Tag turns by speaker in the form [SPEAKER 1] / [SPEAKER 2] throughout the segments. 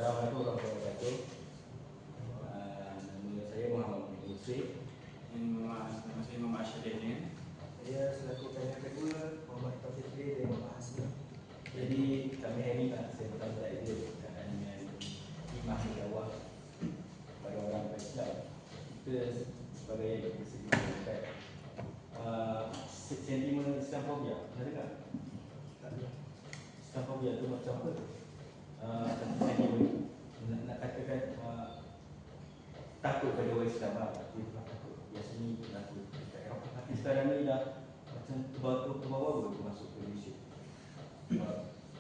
[SPEAKER 1] Assalamualaikum warahmatullahi wabarakatuh. Nama saya Muhammad bin Yusuf.
[SPEAKER 2] Nama saya Muhammad Syadini.
[SPEAKER 3] Saya selaku pihak kedua Muhammad Taufik dari Muhammad Hasna.
[SPEAKER 1] Jadi kami hari ini saya bertanya idea berkaitan dengan imam dakwah pada orang Islam. Kita sebagai segi masyarakat, sentimen Islamofobia, pernah dengar? Islamofobia itu macam apa tu? Sentimen nak katakan takut pada orang Islam lah, tapi takut biasanya berlaku dekat Eropah. Tapi sekarang ni dah macam terbawa masuk ke Malaysia.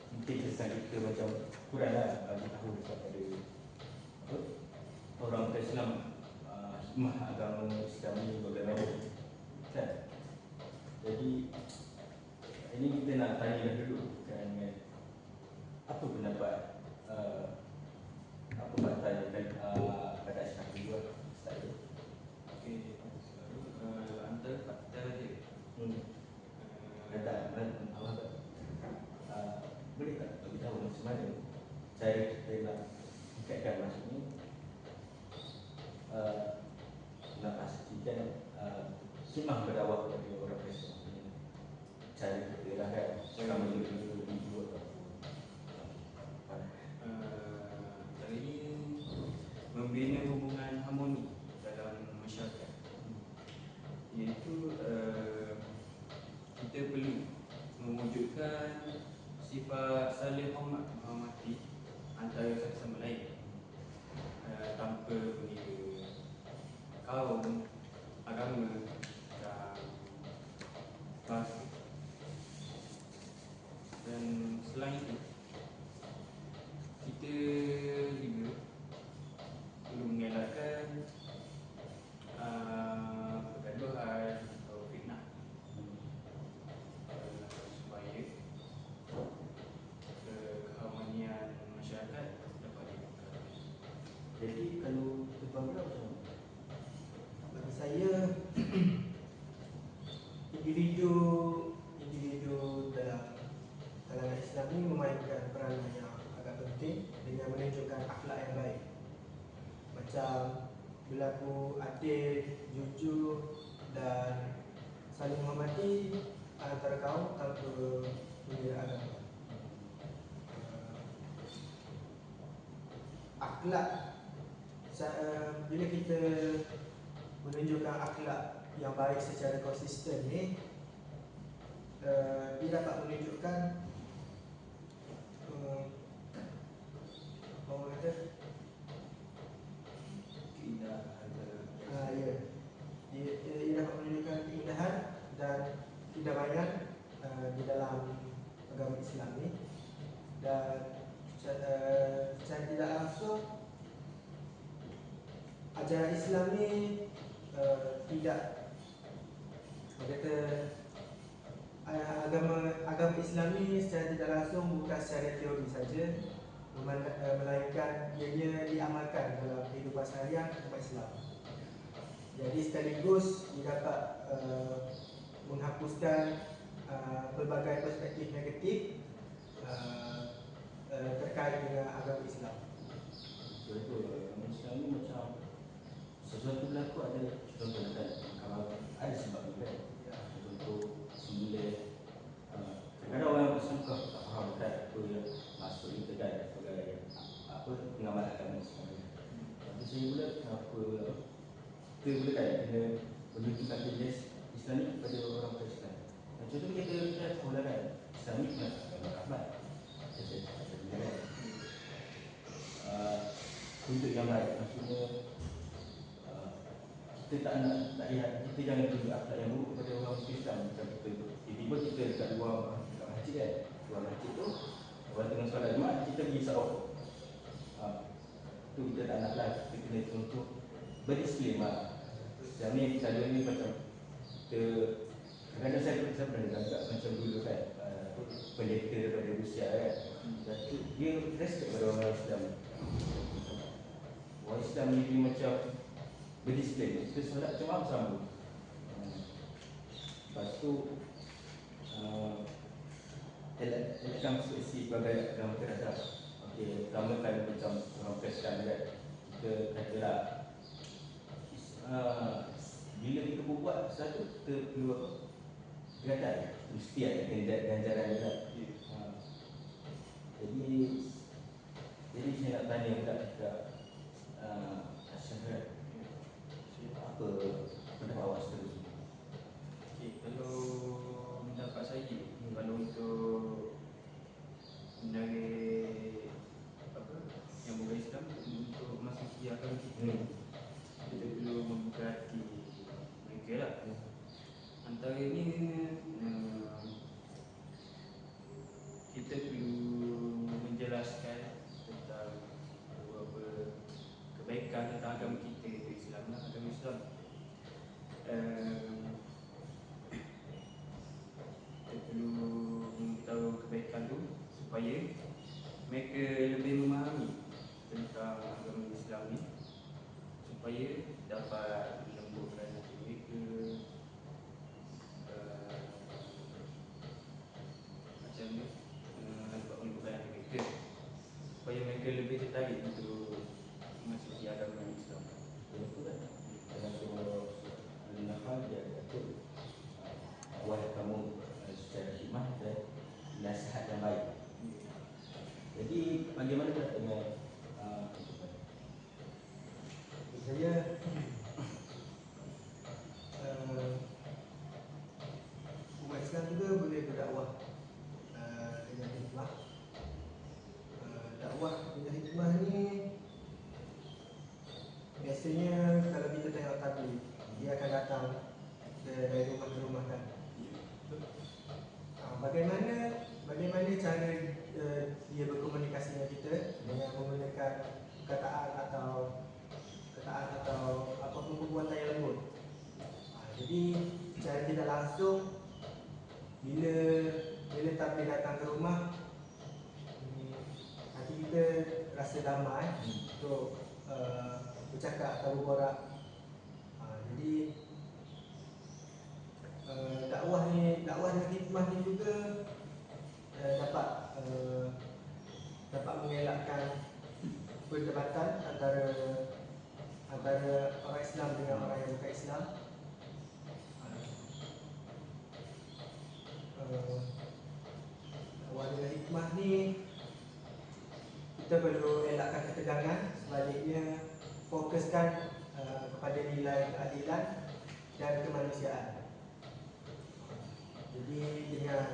[SPEAKER 1] Mungkin kesan kita macam kurang lah bagi tahu kepada apa, orang Islam hikmah agama Islam ni bagaimana kan. Jadi ini kita nak tanya dulu kan, dengan apa pendapat apa pandangan pada Islam juga saya.
[SPEAKER 2] Okey, antara faktor dia.
[SPEAKER 1] Kata boleh tak bagi tahu macam mana cara kita nak ikatkan, maksudnya nak pastikan hikmah berdakwah kepada orang Islam, cara kita lah kan, cara menjadi dua
[SPEAKER 2] Kali ini membina hubungan harmoni dalam masyarakat, iaitu kita perlu mewujudkan sifat saling hormat menghormati antara satu sama lain, tanpa mengira kaum, agama dan bahasa. Dan selain itu, kita juga perlu mengelakkan pergaduhan atau fitnah, supaya keharmonian masyarakat dapat dibuka.
[SPEAKER 1] Jadi kalau terbangga macam mana?
[SPEAKER 3] Bagi saya individu dalam kalangan Islam ini memainkan peranan yang agak penting dengan menunjukkan akhlak yang baik, macam berlaku adil, jujur dan saling menghormati antara kaum tanpa mengira agama. Akhlak, bila kita menunjukkan akhlak yang baik secara konsisten ni, dia dapat menunjukkan apa orang kata,
[SPEAKER 1] Keindahan
[SPEAKER 3] ya, dia dapat menunjukkan keindahan dan kedamaian di dalam agama Islam ni. Dan secara tidak langsung ajaran Islam ni tidak kata agama Islam ni secara tidak langsung bukan secara teori saja, melainkan ianya diamalkan dalam kehidupan seharian umat Islam. Jadi sekaligus dia dapat menghapuskan pelbagai perspektif negatif terkait dengan agama Islam.
[SPEAKER 1] betul. Islam ni macam sesuatu berlaku ada contoh kan, kalau ada sebab juga contoh semula kadang orang Islam tak faham kan apa yang maksud kita kan sebagai apa pengamal agama Islam. Tapi saya pula kenapa kita boleh kan kena menunjukkan jenis Islam ni kepada orang Islam. Contoh kita tahu lah kan, Islam ni bukan agama Ahmad. Saya cakap tadi kan, untuk yang baik, maksudnya kita tak lihat, kita jangan tunjuk akhlak yang buruk kepada orang Islam. Macam kita tiba-tiba kita dekat luar masjid kan, luar masjid tu orang tengah solat Jumaat, kita pergi sarau. Tu kita tak nak lah, kita kena contoh berdisiplin lah. Yang ni selalu ni macam kadang-kadang saya pernah dengar juga macam dulu kan, pendeta daripada Rusia kan, dia respect pada orang Islam. Orang Islam ni dia macam berdisiplin, kita solat jemaah bersama. Lepas tu elakkan masuk isi pelbagai agama terhadap. Okey, pertama kan macam Islam kan, kita katalah bila kita buat sesuatu kita perlu apa? Ganjaran, mesti ada ganjaran juga. Jadi saya nak tanya pula dekat Syahrat, apa pendapat awak seterusnya?
[SPEAKER 2] Kalau mendapat saya, kalau untuk menarik apa yang bukan Islam untuk masuki agama kita, kita perlu membuka hati mereka lah. Antaranya kita perlu menjelaskan tentang beberapa kebaikan tentang agama kita, iaitu Islam lah, agama Islam. Kita perlu memberitahu kebaikan tu supaya mereka lebih memahami tentang agama Islam ni, supaya dapat melembutkan hati mereka, macam ni, dapat melembutkan hati mereka supaya mereka lebih tertarik untuk memasuki agama Islam.
[SPEAKER 1] Betul kan? Dalam surah Al-Nahl dia kata, wahai kamu secara hikmah dan nasihat yang baik. Jadi bagaimana kita dengan
[SPEAKER 3] Saya umat Islam juga boleh berdakwah dengan hikmah. Dakwah dengan hikmah ni biasanya kalau kita tengok tabligh, dia akan datang dari rumah ke rumah kan. Bagaimana cara dia berkomunikasi dengan kita dengan menggunakan perkataan atau apapun perbuatan yang lembut. Jadi secara tidak langsung bila tabligh datang ke rumah, hati kita rasa damai untuk bercakap atau berborak. Jadi dakwah dengan hikmah ni juga dapat mengelakkan perdebatan antara orang Islam dengan orang yang bukan Islam. Dakwah dengan hikmah ni kita perlu elakkan ketegangan, sebaliknya fokuskan kepada nilai keadilan dan kemanusiaan. Jadi dengan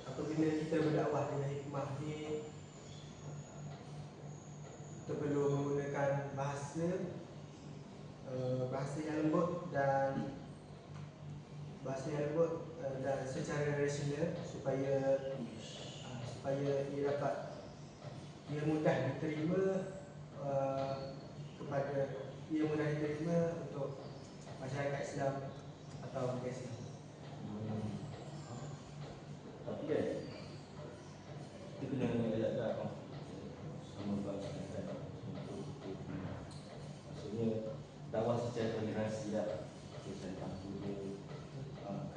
[SPEAKER 3] apabila kita berdakwah dengan hikmah ni, kita perlu menggunakan bahasa yang lembut dan secara rasional supaya ia mudah diterima untuk masyarakat Islam atau bukan Islam.
[SPEAKER 1] Tapi kan kita kena elakkan sama bangsa dan maksudnya dakwah secara toleransi lah.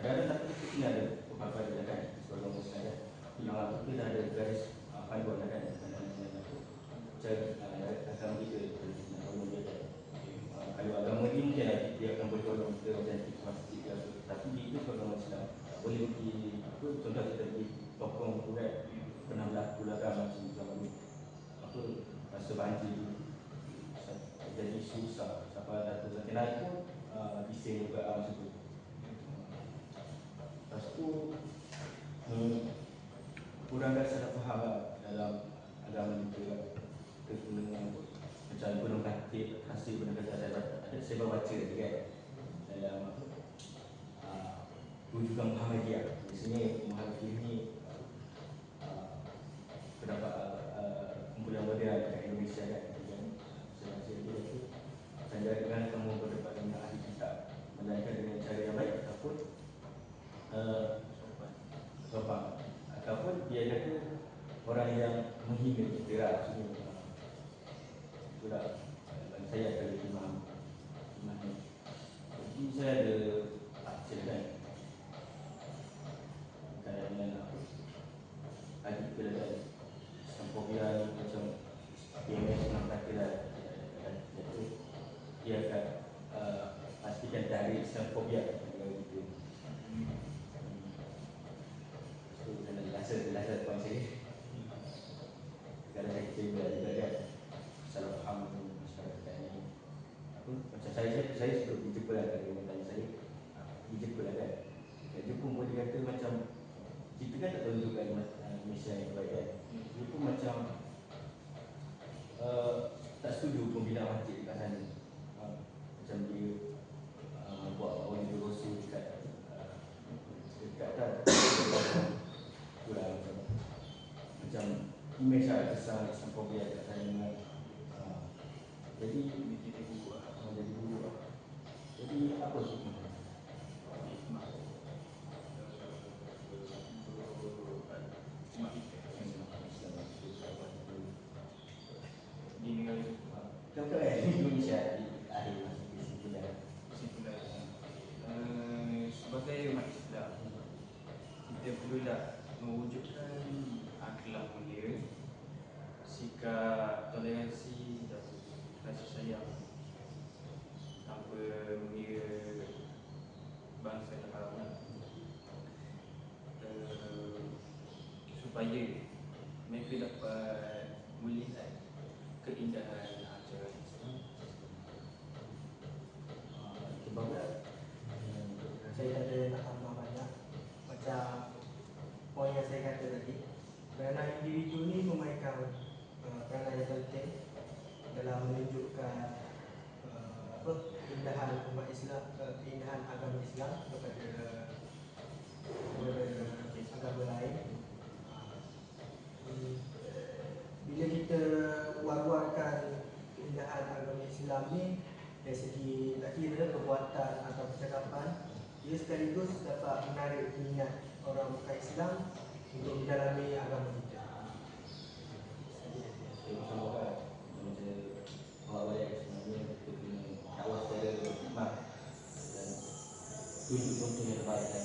[SPEAKER 1] Kadang-kadang kita kena ada pemahaman kan sebagai Muslim kan. Yang kita dah ada garis panduan kan cara agama kita kalau dia kalau agama ni mungkin dia akan boleh tolong kita macam masjid ke apa. Tapi dia sebagai Muslim boleh pergi apa, contoh kita pergi tokong tu kan, pernah berlaku lah kan macam zaman ni apa, masa banjir jadi susah sampai Datuk Zakir Naik pun bising juga masa tu. Lepas tu kurang dah salah faham lah dalam agama kita. Kita kena macam gunung Kasih gunung Kasih ada saya baru baca tadi kan dalam rujukan Muhammadiyah. Biasanya Muhammadiyah ni terdapat kumpulan modern dekat Indonesia kan. Saya baca dia tu jangan kamu berdebat dengan ahli kitab, melainkan dengan cara yang baik ataupun sopan, ataupun dia kata orang yang menghina kita lah. Maksudnya itulah bagi saya akan lebih faham. Jadi saya ada cerita kan, bukan yang Malaysia yang terbaik kan. Dia pun macam tak setuju pembinaan masjid dekat sana. Macam dia buat orang dia rosu dekat itulah macam image lah besar Islamophobia dekat sana. Jadi
[SPEAKER 2] jadi buruk lah.
[SPEAKER 1] jadi buruk lah. Jadi apa hikmah?
[SPEAKER 2] Hikmah umat kita di negara itu.
[SPEAKER 1] Contoh Indonesia di akhir masa kesimpulan.
[SPEAKER 2] Kesimpulan, sebagai umat Islam, kita perlulah mewujudkan akhlak mulia, sikap toleransi dan kasih sayang tanpa mengira bangsa yang lain, supaya mereka dapat melihat keindahan ajaran Islam.
[SPEAKER 1] Sebab
[SPEAKER 3] Saya tak ada nak tambah banyak. Macam poin yang saya kata tadi, peranan individu ni memainkan peranan yang penting dalam menunjukkan keindahan umat Islam, keindahan agama Islam kepada agama lain. Bila kita war-warkan keindahan agama Islam ni dari segi tak kira perbuatan atau percakapan, ia sekaligus dapat menarik minat orang bukan Islam untuk mendalami agama kita.
[SPEAKER 1] saya bersama kan macam awal yang sebenarnya kita kena dakwah secara hikmah dan tunjuk contoh yang terbaik.